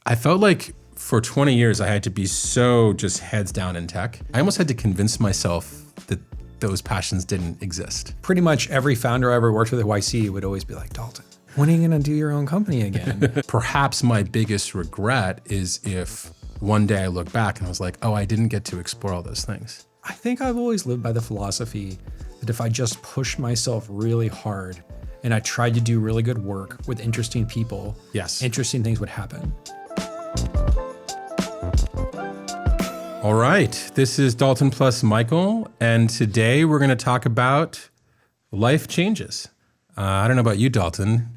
I felt like for 20 years, I had to be so just heads down in tech. I almost had to convince myself that those passions didn't exist. Pretty much every founder I ever worked with at YC would always be like, Dalton, when are you going to do your own company again? Perhaps my biggest regret is if one day I look back and I was like, oh, I didn't get to explore all those things. I think I've always lived by the philosophy that if I just pushed myself really hard and I tried to do really good work with interesting people, Yes. interesting things would happen. All right, this is Dalton plus Michael, and today we're going to talk about life changes. I don't know about you, Dalton.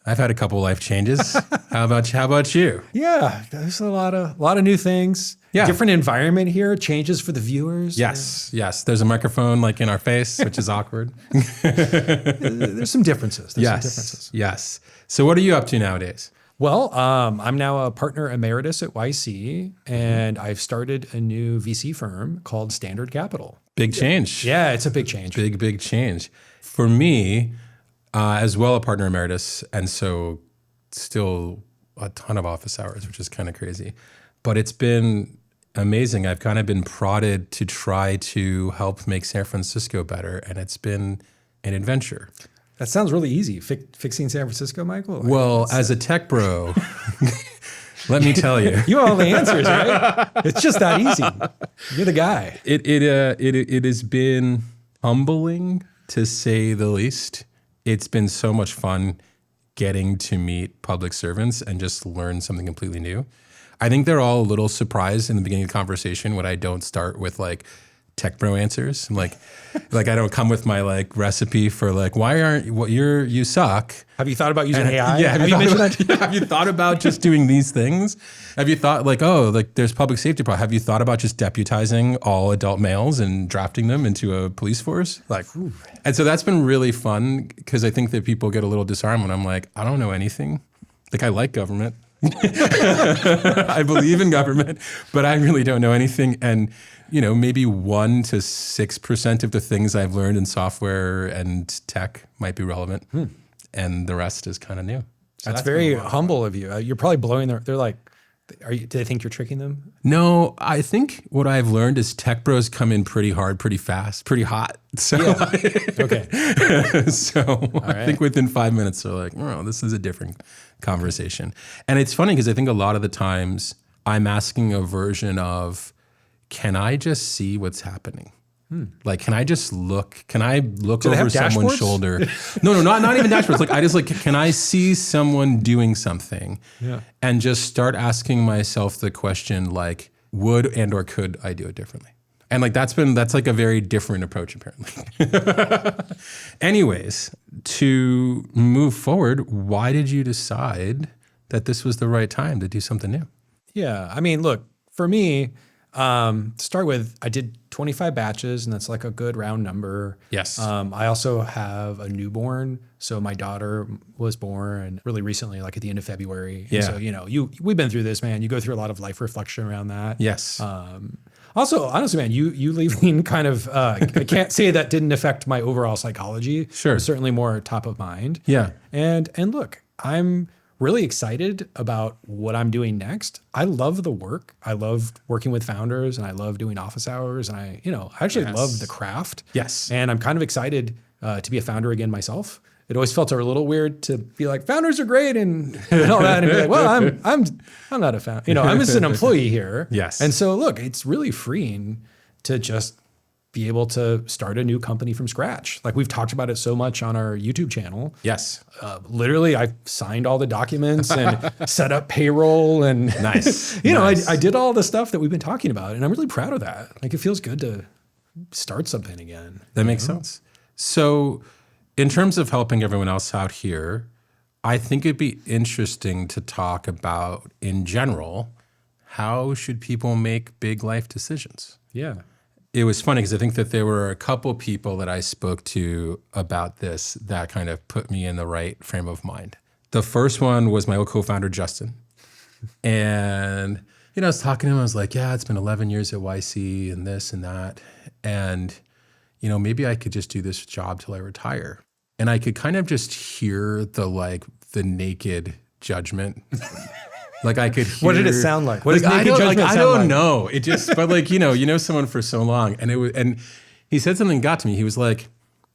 I've had a couple life changes. How about you? Yeah, there's a lot of new things. Yeah. Different environment here, changes for the viewers. Yes. There's a microphone like in our face, which is awkward. There's some differences. Yes. So what are you up to nowadays? Well, I'm now a partner emeritus at YC, and I've started a new VC firm called Standard Capital. Big change. Yeah, it's a big change. Big change. For me, as well, a partner emeritus, and so still a ton of office hours, which is kind of crazy. But it's been amazing. I've kind of been prodded to try to help make San Francisco better, and it's been an adventure. That sounds really easy. Fixing San Francisco, Michael? Well, as a tech bro, let me tell you. You have all the answers, right? It's just that easy. You're the guy. It has been humbling, to say the least. It's been so much fun getting to meet public servants and just learn something completely new. I think they're all a little surprised in the beginning of the conversation when I don't start with like tech bro answers. I'm like I don't come with my like recipe for like, why aren't you suck. Have you thought about using AI? Yeah, have you thought about just doing these things? Have you thought like, oh, like there's public safety problem. Have you thought about just deputizing all adult males and drafting them into a police force? Like, ooh. And so that's been really fun because I think that people get a little disarmed when I'm like, I don't know anything. Like I like government. I believe in government, but I really don't know anything. And maybe 1 to 6% of the things I've learned in software and tech might be relevant, and the rest is kind of new. So that's very humble of you. You're probably blowing they're like, do they think you're tricking them? No, I think what I've learned is tech bros come in pretty hard, pretty fast, pretty hot. So, Okay. So I think within 5 minutes they're like, oh, this is a different conversation. And it's funny because I think a lot of the times I'm asking a version of, can I just see what's happening? Like, can I look over someone's shoulder? No, not even dashboards. Like, can I see someone doing something? Yeah. And just start asking myself the question, like, would and or could I do it differently? And like, that's like a very different approach, apparently. Anyways, to move forward, why did you decide that this was the right time to do something new? Yeah. I mean, look, for me, to start with, I did 25 batches, and that's like a good round number. Yes. I also have a newborn. So my daughter was born really recently, like at the end of February. Yeah. And so, we've been through this, man. You go through a lot of life reflection around that. Yes. Also, honestly, man, you leaving kind of, I can't say that didn't affect my overall psychology. Sure. It was certainly more top of mind. Yeah. And look, I'm really excited about what I'm doing next. I love the work. I love working with founders, and I love doing office hours. And I actually love the craft. Yes. And I'm kind of excited to be a founder again myself. It always felt a little weird to be like, founders are great and all that, and be like, well, I'm not a founder. I'm just an employee here. Yes. And so look, it's really freeing to just be able to start a new company from scratch. Like we've talked about it so much on our YouTube channel. Yes. Literally, I signed all the documents and set up payroll and nice. I did all the stuff that we've been talking about, and I'm really proud of that. Like it feels good to start something again. That makes sense. So in terms of helping everyone else out here, I think it'd be interesting to talk about, in general, how should people make big life decisions? Yeah. It was funny because I think that there were a couple people that I spoke to about this that kind of put me in the right frame of mind. The first one was my old co-founder, Justin. And, I was talking to him. I was like, yeah, it's been 11 years at YC and this and that. And, maybe I could just do this job till I retire. And I could kind of just hear the naked judgment Like I could hear. What did it sound like? What does I naked don't, judgment I sound don't like? know. It just, but like, you know someone for so long. And he said something got to me. He was like,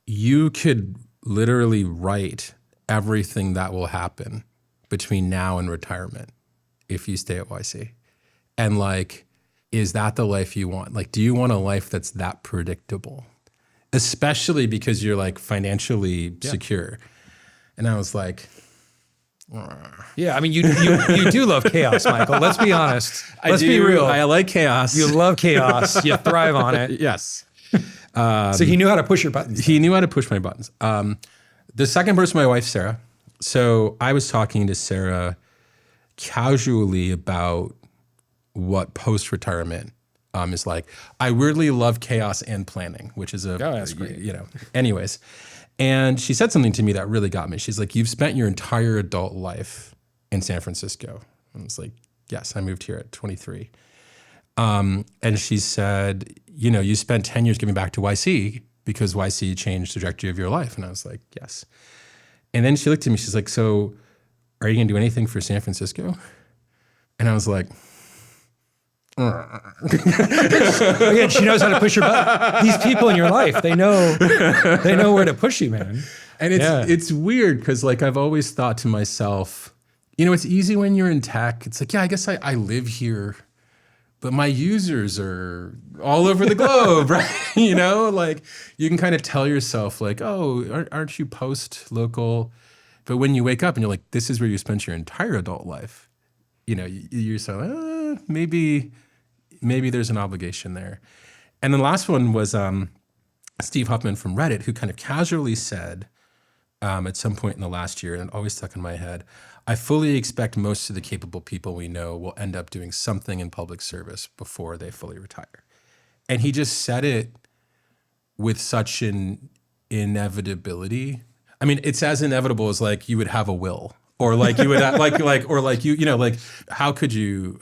you could literally write everything that will happen between now and retirement if you stay at YC. And like, is that the life you want? Like, do you want a life that's that predictable? Especially because you're like financially secure. And I was like, Yeah, I mean, you do love chaos, Michael. Let's be honest. Let's be real. I like chaos. You love chaos. You thrive on it. Yes. So he knew how to push your buttons. He knew how to push my buttons. The second person, my wife, Sarah. So I was talking to Sarah casually about what post-retirement is like. I weirdly love chaos and planning, which is that's great. Anyways. And she said something to me that really got me. She's like, you've spent your entire adult life in San Francisco. I was like, yes, I moved here at 23. And she said, you spent 10 years giving back to YC because YC changed the trajectory of your life. And I was like, yes. And then she looked at me, she's like, so are you going to do anything for San Francisco? And I was like, Again, she knows how to push your button. These people in your life, they know where to push you, man. and it's weird because like I've always thought to myself, it's easy when you're in tech. It's like, yeah, I guess I live here, but my users are all over the globe, right? Like you can kind of tell yourself like, oh, aren't you post-local? But when you wake up and you're like, this is where you spent your entire adult life, you're so, maybe there's an obligation there. And the last one was Steve Huffman from Reddit, who kind of casually said at some point in the last year, and it always stuck in my head, I fully expect most of the capable people we know will end up doing something in public service before they fully retire. And he just said it with such an inevitability. I mean, it's as inevitable as like you would have a will. Or like you would how could you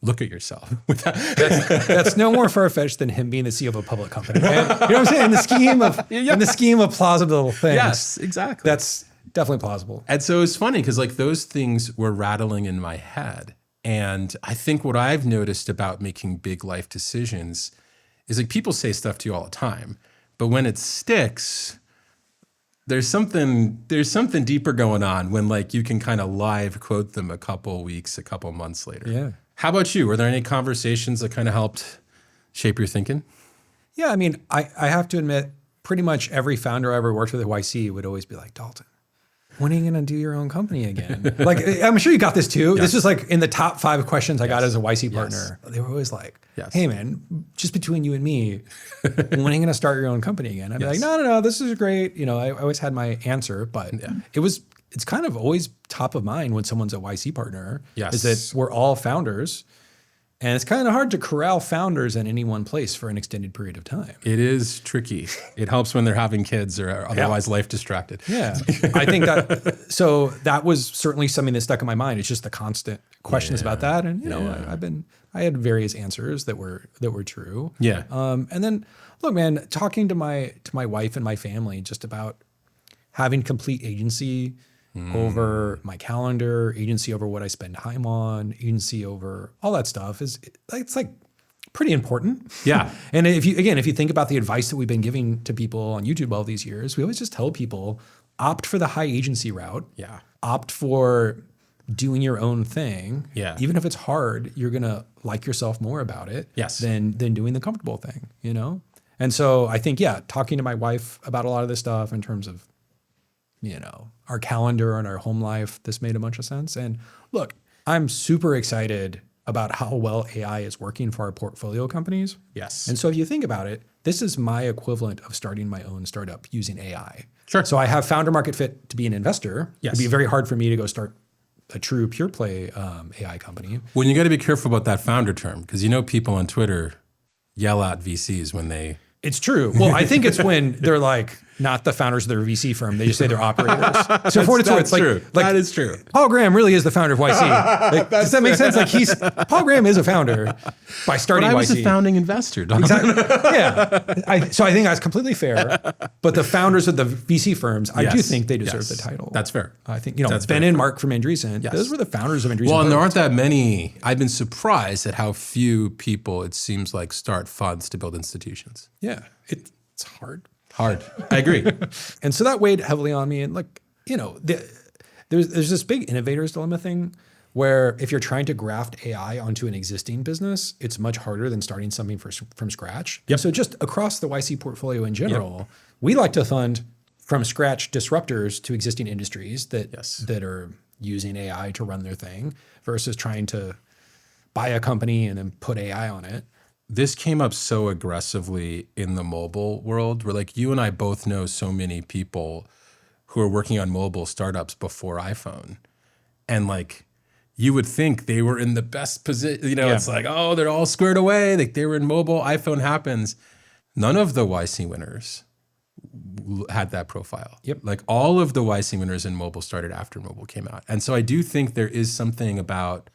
look at yourself without That's no more far-fetched than him being the CEO of a public company. And, you know what I'm saying? In the scheme of plausible things. Yes, exactly. That's definitely plausible. And so it's funny because like those things were rattling in my head. And I think what I've noticed about making big life decisions is like people say stuff to you all the time, but when it sticks, there's something deeper going on when like you can kind of live quote them a couple weeks, a couple months later. Yeah. How about you? Were there any conversations that kind of helped shape your thinking? Yeah, I mean, I have to admit, pretty much every founder I ever worked with at YC would always be like, Dalton, when are you going to do your own company again? Like, I'm sure you got this too. Yes. This was like in the top 5 questions I got as a YC partner. Yes. They were always like, hey man, just between you and me, when are you going to start your own company again? I'd be like, no, this is great. I always had my answer, but it's kind of always top of mind when someone's a YC partner is that we're all founders. And it's kind of hard to corral founders in any one place for an extended period of time. It is tricky. It helps when they're having kids or are otherwise life distracted. Yeah. I think that was certainly something that stuck in my mind. It's just the constant questions about that. And, I had various answers that were true. Yeah. And then look, man, talking to my wife and my family just about having complete agency over my calendar, agency over what I spend time on, agency over all that stuff it's like pretty important. Yeah. And if you think about the advice that we've been giving to people on YouTube all these years, we always just tell people opt for the high agency route. Yeah. Opt for doing your own thing. Yeah. Even if it's hard, you're going to like yourself more about it than doing the comfortable thing, And so I think, talking to my wife about a lot of this stuff in terms of our calendar and our home life, this made a bunch of sense. And look, I'm super excited about how well AI is working for our portfolio companies. Yes. And so if you think about it, this is my equivalent of starting my own startup using AI. Sure. So I have founder market fit to be an investor. Yes. It'd be very hard for me to go start a true pure play AI company. Well, you got to be careful about that founder term because people on Twitter yell at VCs when they... It's true. Well, I think it's when they're like, not the founders of their VC firm. They just say they're operators. So for what it's worth, true. That is true. Paul Graham really is the founder of YC. Like, does that make sense? Like Paul Graham is a founder by starting YC. I was a founding investor. Exactly. Yeah. So I think that's completely fair. But the founders of the VC firms, I do think they deserve the title. That's fair. I think, Ben and Mark from Andreessen, those were the founders of Andreessen. Well, and there aren't that many. I've been surprised at how few people, it seems like, start funds to build institutions. Yeah. It's hard. I agree. And so that weighed heavily on me. And there's this big innovator's dilemma thing where if you're trying to graft AI onto an existing business, it's much harder than starting something from scratch. Yep. So just across the YC portfolio in general, we like to fund from scratch disruptors to existing industries that are using AI to run their thing versus trying to buy a company and then put AI on it. This came up so aggressively in the mobile world where like you and I both know so many people who are working on mobile startups before iPhone. And like you would think they were in the best position. It's like, oh, they're all squared away. Like they were in mobile, iPhone happens. None of the YC winners had that profile. Yep. Like all of the YC winners in mobile started after mobile came out. And so I do think there is something about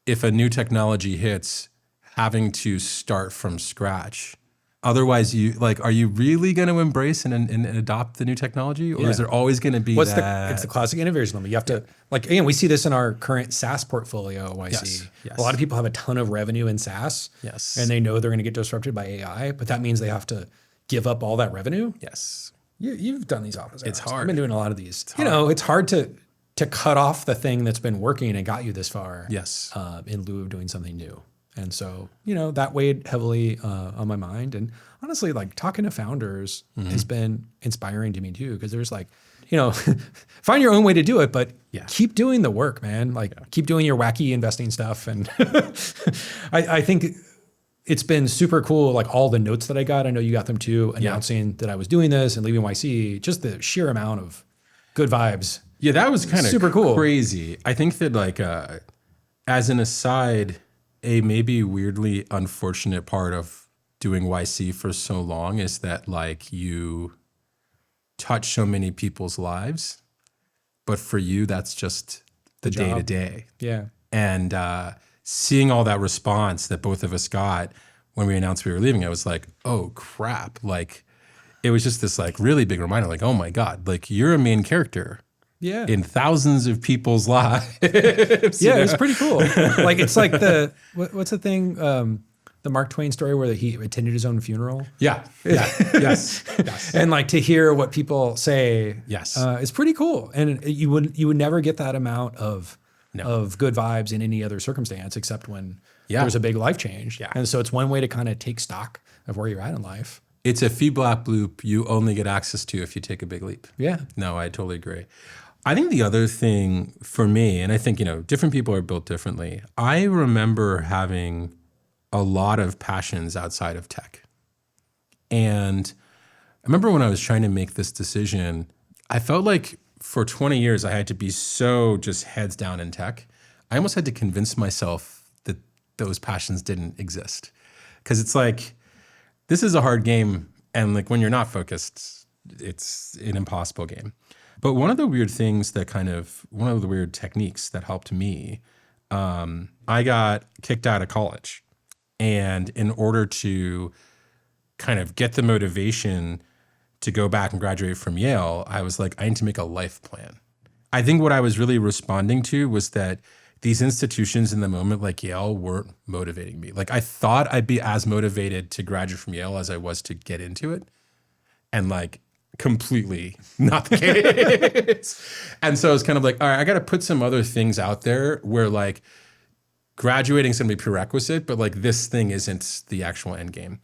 if a new technology hits, having to start from scratch. Otherwise, are you really going to embrace and adopt the new technology? Or is there always going to be it's the classic innovators dilemma. You have to, again, we see this in our current SaaS portfolio, YC. Yes. A lot of people have a ton of revenue in SaaS. Yes. And they know they're going to get disrupted by AI, but that means they have to give up all that revenue. Yes. You've done these office hours. It's hard. I've been doing a lot of these. It's hard to cut off the thing that's been working and got you this far. Yes. In lieu of doing something new. And so, that weighed heavily on my mind. And honestly, talking to founders has been inspiring to me too, because there's find your own way to do it, but keep doing the work, man. Keep doing your wacky investing stuff. And I think it's been super cool. All the notes that I got, I know you got them too, announcing that I was doing this and leaving YC, just the sheer amount of good vibes. Yeah, that was kind of super cool. Crazy. I think that as an aside, a maybe weirdly unfortunate part of doing YC for so long is that you touch so many people's lives, but for you, that's just the day to day. Yeah. And seeing all that response that both of us got when we announced we were leaving, I was like, oh crap. It was just this really big reminder, oh my God, you're a main character. Yeah. In thousands of people's lives. It's pretty cool. It's like what's the thing, the Mark Twain story where he attended his own funeral? Yeah. Yes. And to hear what people say is pretty cool. And you would never get that amount of good vibes in any other circumstance except when there's a big life change. Yeah. And so it's one way to kind of take stock of where you're at in life. It's a feedback loop you only get access to if you take a big leap. Yeah. No, I totally agree. I think the other thing for me, and I think, different people are built differently. I remember having a lot of passions outside of tech. And I remember when I was trying to make this decision, I felt like for 20 years, I had to be so just heads down in tech. I almost had to convince myself that those passions didn't exist. Because it's this is a hard game. And when you're not focused, it's an impossible game. But one of the weird things one of the weird techniques that helped me, I got kicked out of college. And in order to kind of get the motivation to go back and graduate from Yale, I was I need to make a life plan. I think what I was really responding to was that these institutions in the moment like Yale weren't motivating me. I thought I'd be as motivated to graduate from Yale as I was to get into it. And completely not the case. And so it's kind of all right, I got to put some other things out there where graduating is going to be prerequisite, but this thing isn't the actual end game.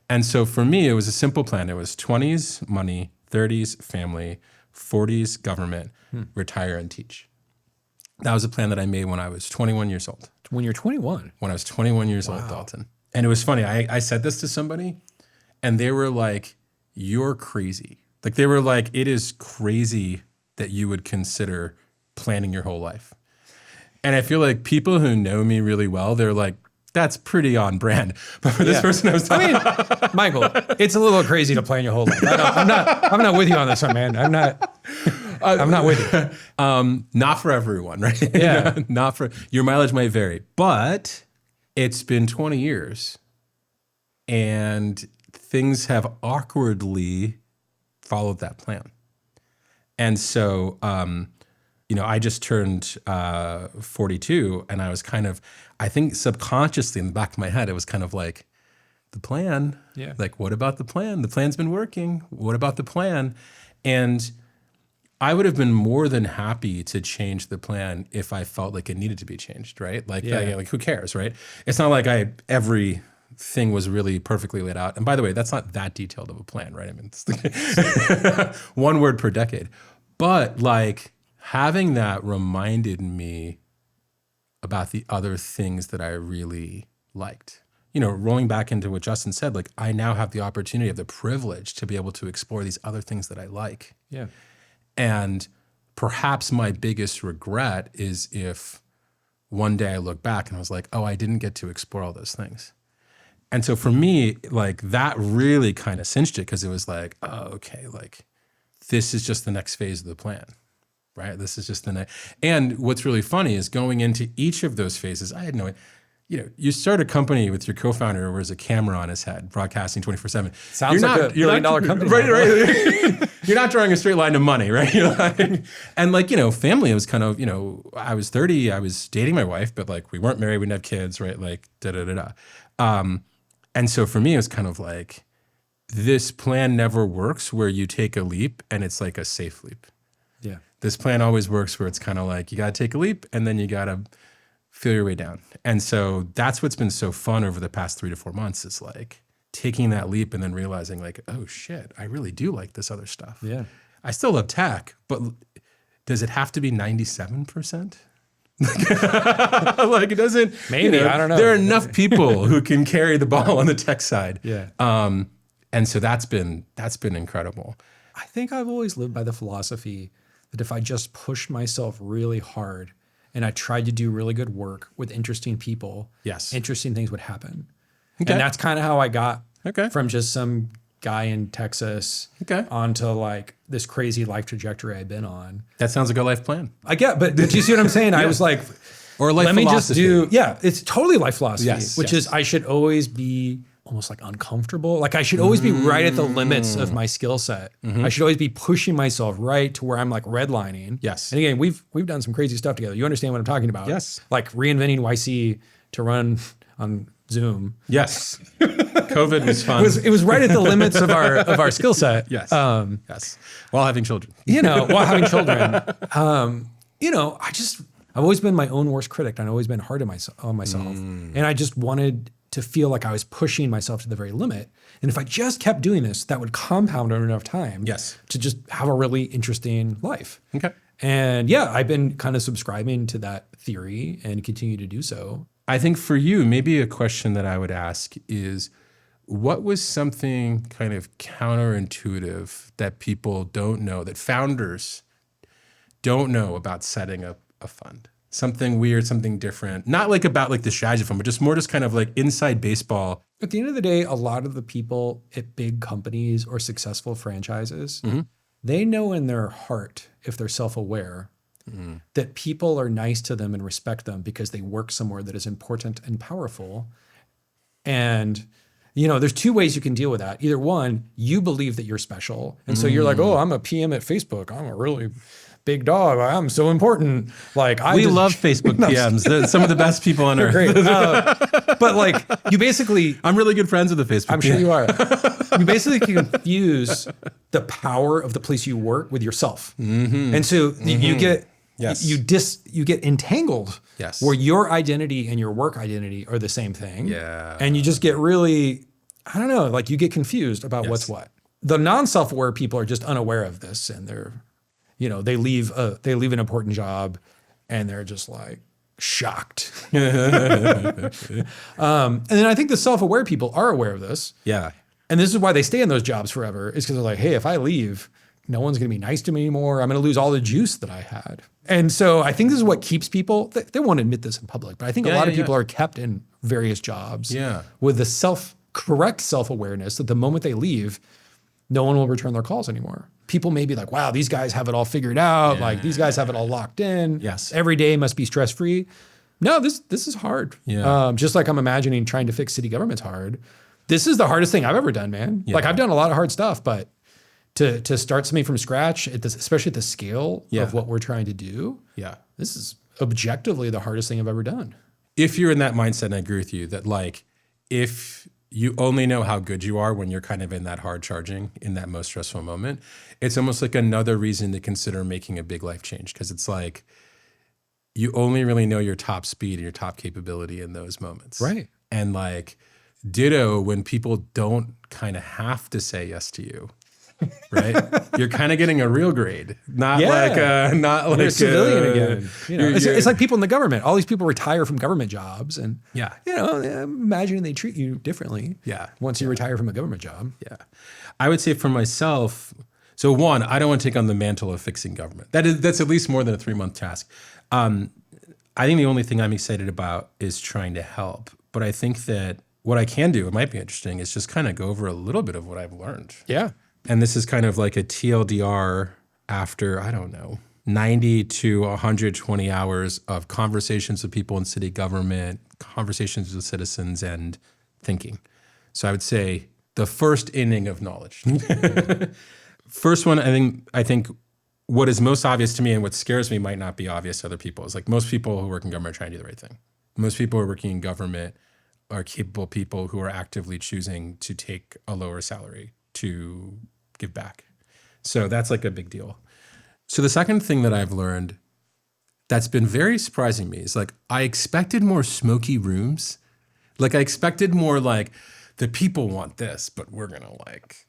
And so for me, it was a simple plan. It was 20s, money, 30s, family, 40s, government, retire and teach. That was a plan that I made when I was 21 years old. When you're 21? When I was 21 years old, Dalton. And it was funny. I said this to somebody and they were like, you're crazy. They were like, it is crazy that you would consider planning your whole life. And I feel like people who know me really well, they're like, that's pretty on brand. But for this person I was talking Michael, it's a little crazy to plan your whole life. I'm not with you on this one, man. I'm not with you. Not for everyone, right? Yeah. Not for, your mileage might vary, but it's been 20 years and things have awkwardly followed that plan. And so, I just turned 42 and I was kind of, I think subconsciously in the back of my head, it was kind of like, the plan. Yeah. Like, what about the plan? The plan's been working. What about the plan? And I would have been more than happy to change the plan if I felt like it needed to be changed, right? Like, like who cares, right? It's not like everything was really perfectly laid out. And by the way, that's not that detailed of a plan, right? I mean, it's like one word per decade. But like having that reminded me about the other things that I really liked. Rolling back into what Justin said, like I now have the opportunity, the privilege to be able to explore these other things that I like. Yeah. And perhaps my biggest regret is if one day I look back and I was like, oh, I didn't get to explore all those things. And so for me, like that really kind of cinched it because it was like, oh, okay, like this is just the next phase of the plan. Right? This is just the next. And what's really funny is going into each of those phases, I had no, you start a company with your co-founder who wears a camera on his head, broadcasting 24/7. Sounds like a billion-dollar company. Right. You're not drawing a straight line to money, right? And family, it was kind of, I was 30, I was dating my wife, but like we weren't married, we didn't have kids, right? Like and so for me, it was kind of like, this plan never works where you take a leap and it's like a safe leap. Yeah. This plan always works where it's kind of like you got to take a leap and then you got to feel your way down. And so that's what's been so fun over the past 3 to 4 months is like taking that leap and then realizing like, oh shit, I really do like this other stuff. Yeah. I still love tech, but does it have to be 97%? Like it doesn't. Maybe, I don't know. There are enough people who can carry the ball on the tech side. Yeah. And so that's been incredible. I think I've always lived by the philosophy that if I just pushed myself really hard and I tried to do really good work with interesting people, Yes. interesting things would happen. Okay. And that's kind of how I got Okay. from just some guy in Texas onto like this crazy life trajectory I've been on. That sounds like a life plan. I get, but do you see what I'm saying? I was like, Or a life let me just philosophy. it's totally life philosophy, Yes, which yes. is I should always be almost like uncomfortable. Like I should always be right at the limits of my skill set. I should always be pushing myself right to where I'm like redlining. Yes. And again, we've done some crazy stuff together. You understand what I'm talking about? Yes. Like reinventing YC to run on Zoom. Yes. COVID was fun. It was right at the limits of our skill set. Yes. Yes. While having children. While having children. I've always been my own worst critic. I've always been hard on myself. And I just wanted to feel like I was pushing myself to the very limit. And if I just kept doing this, that would compound over enough time to just have a really interesting life. Okay. And I've been kind of subscribing to that theory and continue to do so. I think for you, maybe a question that I would ask is, what was something kind of counterintuitive that people don't know, that founders don't know about setting up a fund? Something weird, something different, not like about like the strategy fund, but just more just kind of like inside baseball. At the end of the day, a lot of the people at big companies or successful franchises, they know in their heart, if they're self-aware, that people are nice to them and respect them because they work somewhere that is important and powerful. And, there's two ways you can deal with that. Either one, you believe that you're special. And so you're like, oh, I'm a PM at Facebook. I'm a really big dog. I'm so important. Like we love Facebook PMs. They're some of the best people on earth. Great. But like you basically, I'm really good friends with the Facebook. I'm sure you are. You basically confuse the power of the place you work with yourself, and so you get you get entangled. Yes. Where your identity and your work identity are the same thing. Yeah. And you just get really, I don't know, like you get confused about what's what. The non-self-aware people are just unaware of this, and they're, they leave an important job, and they're just like shocked. And then I think the self-aware people are aware of this. Yeah. And this is why they stay in those jobs forever, is because they're like, hey, if I leave, no one's going to be nice to me anymore. I'm going to lose all the juice that I had. And so I think this is what keeps people, they won't admit this in public, but I think a lot of people are kept in various jobs with the correct self-awareness that the moment they leave, no one will return their calls anymore. People may be like, wow, these guys have it all figured out. Like these guys have it all locked in. Yes. Every day must be stress-free. No, this is hard. Yeah. Just like I'm imagining trying to fix city government's hard. This is the hardest thing I've ever done, man. Yeah. Like I've done a lot of hard stuff, but to start something from scratch, especially at the scale of what we're trying to do, this is objectively the hardest thing I've ever done. If you're in that mindset, and I agree with you, that like if you only know how good you are when you're kind of in that hard charging, in that most stressful moment, it's almost like another reason to consider making a big life change. Because it's like you only really know your top speed and your top capability in those moments. Right. And like ditto when people don't kind of have to say yes to you. Right, you're kind of getting a real grade, not like you're a civilian again. You know, it's like people in the government. All these people retire from government jobs, and you know, imagine they treat you differently. Once you retire from a government job. I would say for myself. So one, I don't want to take on the mantle of fixing government. That's at least more than a 3-month task. I think the only thing I'm excited about is trying to help. But I think that what I can do, it might be interesting, is just kind of go over a little bit of what I've learned. Yeah. And this is kind of like a TLDR after, I don't know, 90 to 120 hours of conversations with people in city government, conversations with citizens, and thinking. So I would say the first inning of knowledge. First one, I think what is most obvious to me and what scares me might not be obvious to other people is like most people who work in government are trying to do the right thing. Most people who are working in government are capable people who are actively choosing to take a lower salary to give back. So that's like a big deal. So the second thing that I've learned that's been very surprising to me is like I expected more smoky rooms. Like I expected more like the people want this, but we're gonna like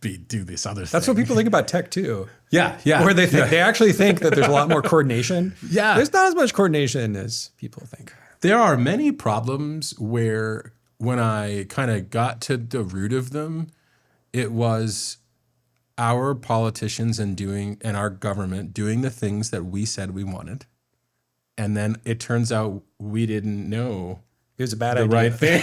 do this other thing. That's what people think about tech too. Yeah. Where they think they actually think that there's a lot more coordination. There's not as much coordination as people think. There are many problems where when I kind of got to the root of them, it was our politicians and our government doing the things that we said we wanted. And then it turns out we didn't know it was a bad the idea. right thing.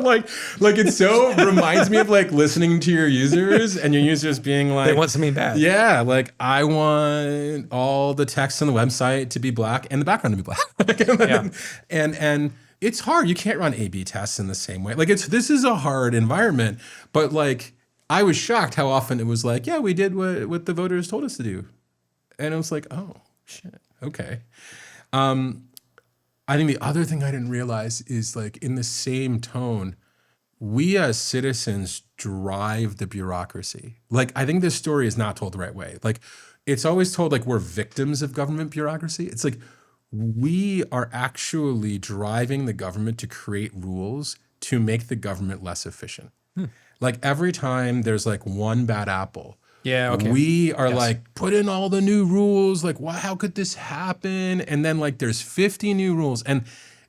like it so reminds me of like listening to your users and your users being like, they want something bad. Yeah, like I want all the text on the website to be black and the background to be black. And it's hard. You can't run A/B tests in the same way. Like this is a hard environment, but like I was shocked how often it was like, yeah, we did what the voters told us to do. And it was like, oh shit, okay. I think the other thing I didn't realize is like in the same tone, we as citizens drive the bureaucracy. Like I think this story is not told the right way. Like it's always told like we're victims of government bureaucracy. It's like we are actually driving the government to create rules to make the government less efficient. Like every time there's like one bad apple, we are like, put in all the new rules. Like, how could this happen? And then like there's 50 new rules. And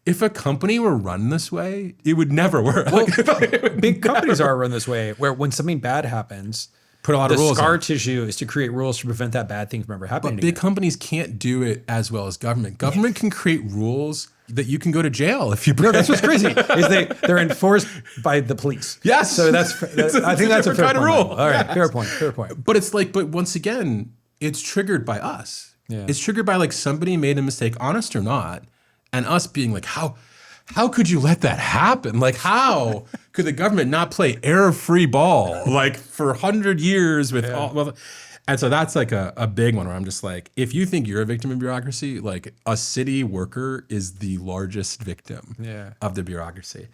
if a company were run this way, it would never work. Well, big companies are run this way, where when something bad happens, put a lot of rules. The scar tissue is to create rules to prevent that bad thing from ever happening. But big companies can't do it as well as government. Government can create rules that you can go to jail if you break. No, that's what's crazy. Is they're enforced by the police. Yes. So I think that's a fair kind of rule. All right, fair point. But it's like, but once again, it's triggered by us. Yeah. It's triggered by like somebody made a mistake, honest or not, and us being like, how could you let that happen? Like, how could the government not play error-free ball like for 100 years with all? Well, and so that's like a big one where I'm just like, if you think you're a victim of bureaucracy, like a city worker is the largest victim of the bureaucracy.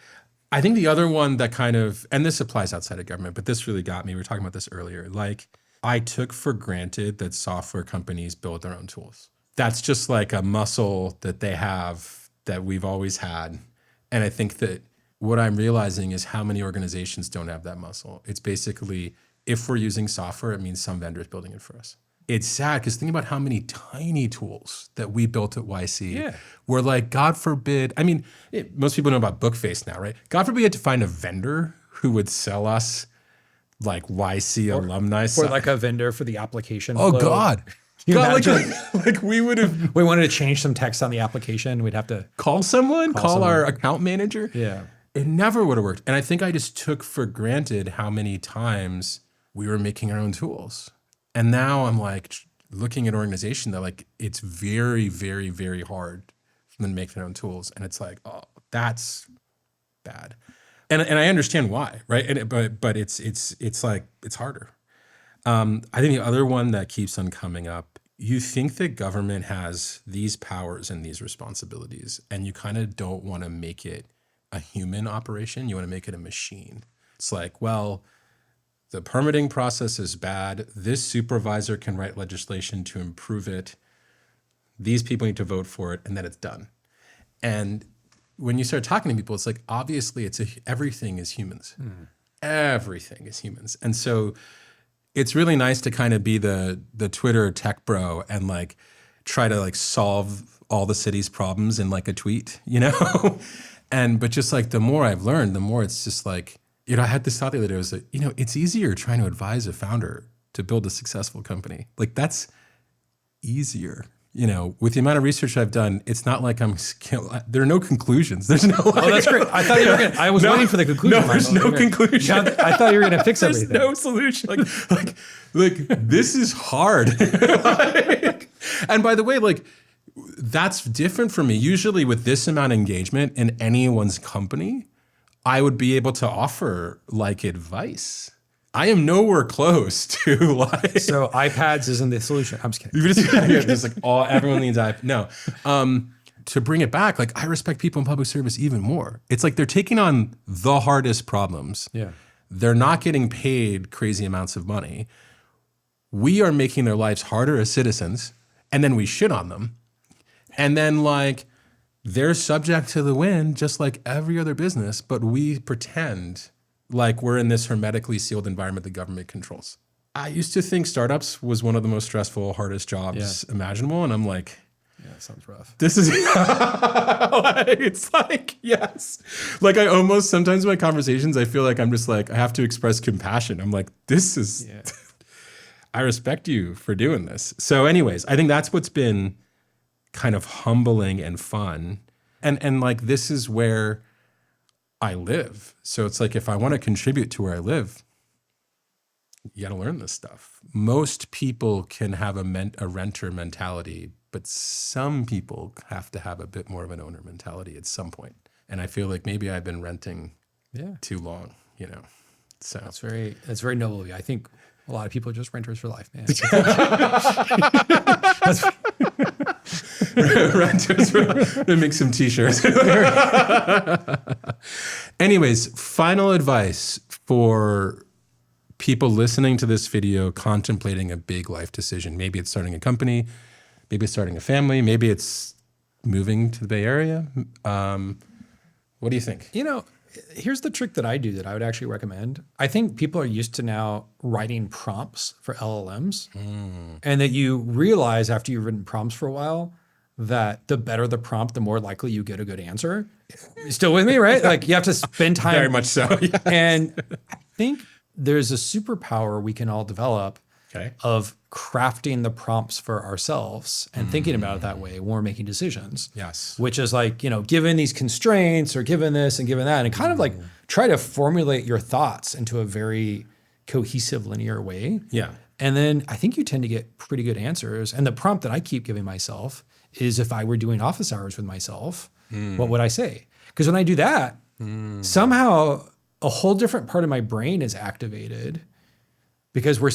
I think the other one that kind of, and this applies outside of government, but this really got me. We were talking about this earlier. Like I took for granted that software companies build their own tools. That's just like a muscle that they have that we've always had. And I think that what I'm realizing is how many organizations don't have that muscle. It's basically, if we're using software, it means some vendor is building it for us. It's sad because think about how many tiny tools that we built at YC were like, God forbid, I mean, most people know about Bookface now, right? God forbid we had to find a vendor who would sell us like YC alumni or like a vendor for the application flow. flow. God. You God, imagine? like we would have We wanted to change some text on the application. We'd have to call someone, call someone. our account manager. Yeah. It never would have worked. And I think I just took for granted how many times we were making our own tools. And now I'm like looking at an organization that like it's very, very, very hard for them to make their own tools. And it's like, oh, that's bad. And I understand why, right? And but it's like it's harder. I think the other one that keeps on coming up, you think that government has these powers and these responsibilities, and you kind of don't want to make it a human operation. You want to make it a machine. It's like, well, the permitting process is bad. This supervisor can write legislation to improve it. These people need to vote for it, and then it's done. And when you start talking to people, it's like, obviously, everything is humans. Everything is humans. And so it's really nice to kind of be the Twitter tech bro and like try to like solve all the city's problems in like a tweet, you know? But just like the more I've learned, the more it's just like, you know, I had this thought the other day, was that, you know, it's easier trying to advise a founder to build a successful company. Like that's easier. You know, with the amount of research I've done, it's not like there are no conclusions. There's no. Oh, that's great. I thought you were I was waiting for the conclusion. No, there's no conclusion. I thought you were going to fix There's everything. no solution. Like this is hard. And by the way, like that's different for me. Usually with this amount of engagement in anyone's company, I would be able to offer like advice. I am nowhere close to like. So iPads isn't the solution. I'm just kidding. Just like everyone needs iPad. No. To bring it back, like I respect people in public service even more. It's like they're taking on the hardest problems. Yeah. They're not getting paid crazy amounts of money. We are making their lives harder as citizens, and then we shit on them. And then like they're subject to the wind just like every other business, but we pretend like we're in this hermetically sealed environment the government controls. I used to think startups was one of the most stressful, hardest jobs imaginable. And I'm like, yeah, that sounds rough. this is, it's like, yes. Like I almost, sometimes in my conversations, I feel like I'm just like, I have to express compassion. I'm like, this is, I respect you for doing this. So anyways, I think that's what's been kind of humbling and fun. And like, this is where I live. So it's like, if I want to contribute to where I live, you got to learn this stuff. Most people can have a renter mentality, but some people have to have a bit more of an owner mentality at some point. And I feel like maybe I've been renting too long, you know? So that's very noble of you. I think a lot of people are just renters for life, man. Renters for life. Make some t-shirts. Anyways, final advice for people listening to this video, contemplating a big life decision. Maybe it's starting a company, maybe it's starting a family, maybe it's moving to the Bay Area. What do you think? You know, here's the trick that I do that I would actually recommend. I think people are used to now writing prompts for LLMs, and that you realize after you've written prompts for a while that the better the prompt, the more likely you get a good answer. You still with me, right? Like you have to spend time. Very much so. Yes. And I think there's a superpower we can all develop of crafting the prompts for ourselves and thinking about it that way when we're making decisions. Yes. Which is like, you know, given these constraints or given this and given that, and kind of like try to formulate your thoughts into a very cohesive, linear way. Yeah. And then I think you tend to get pretty good answers. And the prompt that I keep giving myself is, if I were doing office hours with myself, what would I say? Because when I do that, somehow a whole different part of my brain is activated, because we're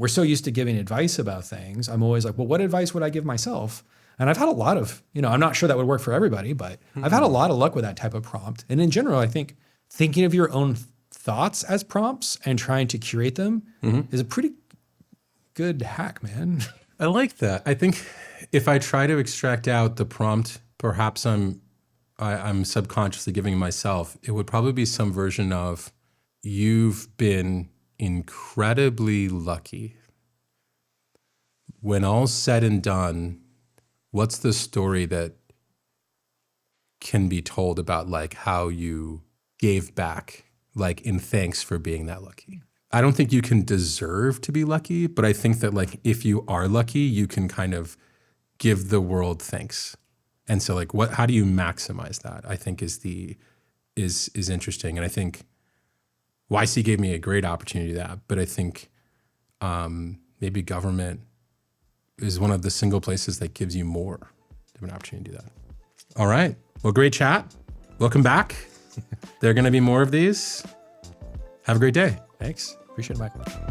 so used to giving advice about things. I'm always like, well, what advice would I give myself? And I've had a lot of, I'm not sure that would work for everybody, but I've had a lot of luck with that type of prompt. And in general, I think thinking of your own thoughts as prompts and trying to curate them is a pretty good hack, man. I like that. I think if I try to extract out the prompt, perhaps I'm subconsciously giving myself, it would probably be some version of, you've been incredibly lucky. When all's said and done, what's the story that can be told about like how you gave back, like in thanks for being that lucky? I don't think you can deserve to be lucky, but I think that like if you are lucky, you can kind of give the world thanks. And so like how do you maximize that? I think is interesting. And I think YC gave me a great opportunity to that, but I think maybe government is one of the single places that gives you more of an opportunity to do that. All right. Well, great chat. Welcome back. There are going to be more of these. Have a great day. Thanks. Appreciate it, Michael.